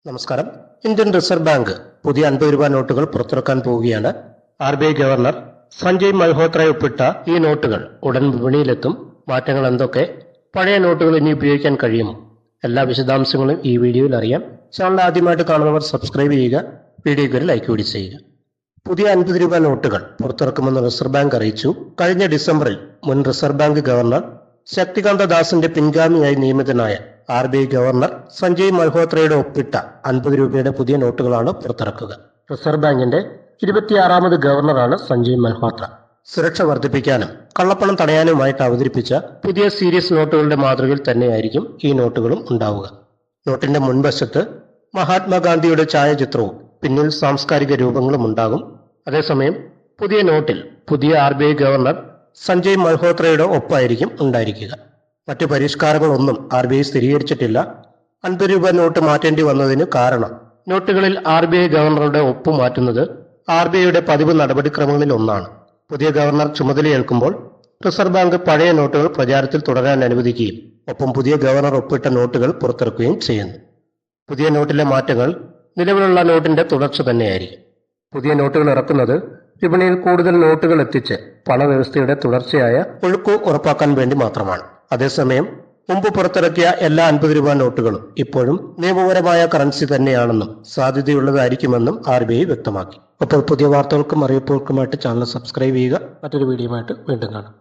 നമസ്കാരം. Indian reserve bank പുതിയ 50 രൂപ നോട്ടുകൾ പുറത്തിറക്കാൻ പോവുകയാണ്. RBI ഗവർണർ സഞ്ജയ് മൽഹോത്ര ഒപ്പിട്ട ഈ നോട്ടുകൾ ഉടൻ വിപണിയിലെത്തും. മാറ്റങ്ങൾ എന്തൊക്കെ? പഴയ നോട്ടുകൾ ഇനി ഉപയോഗിക്കാൻ കഴിയുമോ? എല്ലാ വിശദാംശങ്ങളും ഈ വീഡിയോയിൽ അറിയാം. ചാനൽ ആദ്യമായിട്ട് കാണുന്നവർ സബ്സ്ക്രൈബ് ചെയ്യുക, വീഡിയോയ്ക്ക് ഒരു ലൈക്ക് കൂടി ചെയ്യുക. പുതിയ 50 രൂപ നോട്ടുകൾ പുറത്തിറക്കുമെന്ന് റിസർവ് ബാങ്ക് അറിയിച്ചു. കഴിഞ്ഞ ഡിസംബറിൽ മുൻ റിസർവ് ബാങ്ക് ഗവർണർ ശക്തികാന്ത ദാസിന്റെ പിൻഗാമിയായി നിയമിതനായ RBI ഗവർണർ സഞ്ജയ് മൽഹോത്രയുടെ ഒപ്പിട്ട 50 രൂപയുടെ പുതിയ നോട്ടുകളാണ് പുറത്തിറക്കുക. റിസർവ് ബാങ്കിന്റെ 26ാമത് ഗവർണറാണ് സഞ്ജയ് മൽഹോത്ര. സുരക്ഷ വർദ്ധിപ്പിക്കാനും കള്ളപ്പണം തടയാനുമായിട്ട് അവതരിപ്പിച്ച പുതിയ സീരീസ് നോട്ടുകളുടെ മാതൃകയിൽ തന്നെയായിരിക്കും ഈ നോട്ടുകളും ഉണ്ടാവുക. നോട്ടിന്റെ മുൻവശത്ത് മഹാത്മാഗാന്ധിയുടെ ഛായാചിത്രവും പിന്നിൽ സാംസ്കാരിക രൂപങ്ങളും ഉണ്ടാകും. അതേസമയം പുതിയ നോട്ടിൽ പുതിയ RBI ഗവർണർ സഞ്ജയ് മൽഹോത്രയുടെ ഒപ്പായിരിക്കും ഉണ്ടായിരിക്കുക. മറ്റു പരിഷ്കാരങ്ങളൊന്നും RBI സ്ഥിരീകരിച്ചിട്ടില്ല. 50 രൂപ നോട്ട് മാറ്റേണ്ടി വന്നതിന് കാരണം നോട്ടുകളിൽ RBI ഗവർണറുടെ ഒപ്പ് മാറ്റുന്നത് RBIയുടെ പതിവ് നടപടിക്രമങ്ങളിൽ ഒന്നാണ്. പുതിയ ഗവർണർ ചുമതലയേൽക്കുമ്പോൾ റിസർവ് ബാങ്ക് പഴയ നോട്ടുകൾ പ്രചാരത്തിൽ തുടരാൻ അനുവദിക്കുകയും ഒപ്പം പുതിയ ഗവർണർ ഒപ്പിട്ട നോട്ടുകൾ പുറത്തിറക്കുകയും ചെയ്യുന്നു. പുതിയ നോട്ടിലെ മാറ്റങ്ങൾ നിലവിലുള്ള നോട്ടിന്റെ തുടർച്ച തന്നെയായിരിക്കും. പുതിയ നോട്ടുകൾ ഇറക്കുന്നത് വിപണിയിൽ കൂടുതൽ നോട്ടുകൾ എത്തിച്ച് പണവ്യവസ്ഥയുടെ തുടർച്ചയായ ഒഴുക്ക് ഉറപ്പാക്കാൻ വേണ്ടി മാത്രമാണ്. അതേസമയം മുമ്പ് പുറത്തിറക്കിയ എല്ലാ 50 രൂപ നോട്ടുകളും ഇപ്പോഴും നിയമപരമായ കറൻസി തന്നെയാണെന്നും സാധ്യതയുള്ളതായിരിക്കുമെന്നും RBI വ്യക്തമാക്കി. അപ്പോൾ പുതിയ വാർത്തകൾക്കും അറിയിപ്പുകൾക്കുമായിട്ട് ചാനൽ സബ്സ്ക്രൈബ് ചെയ്യുക. മറ്റൊരു വീഡിയോയുമായിട്ട് വീണ്ടും കാണാം.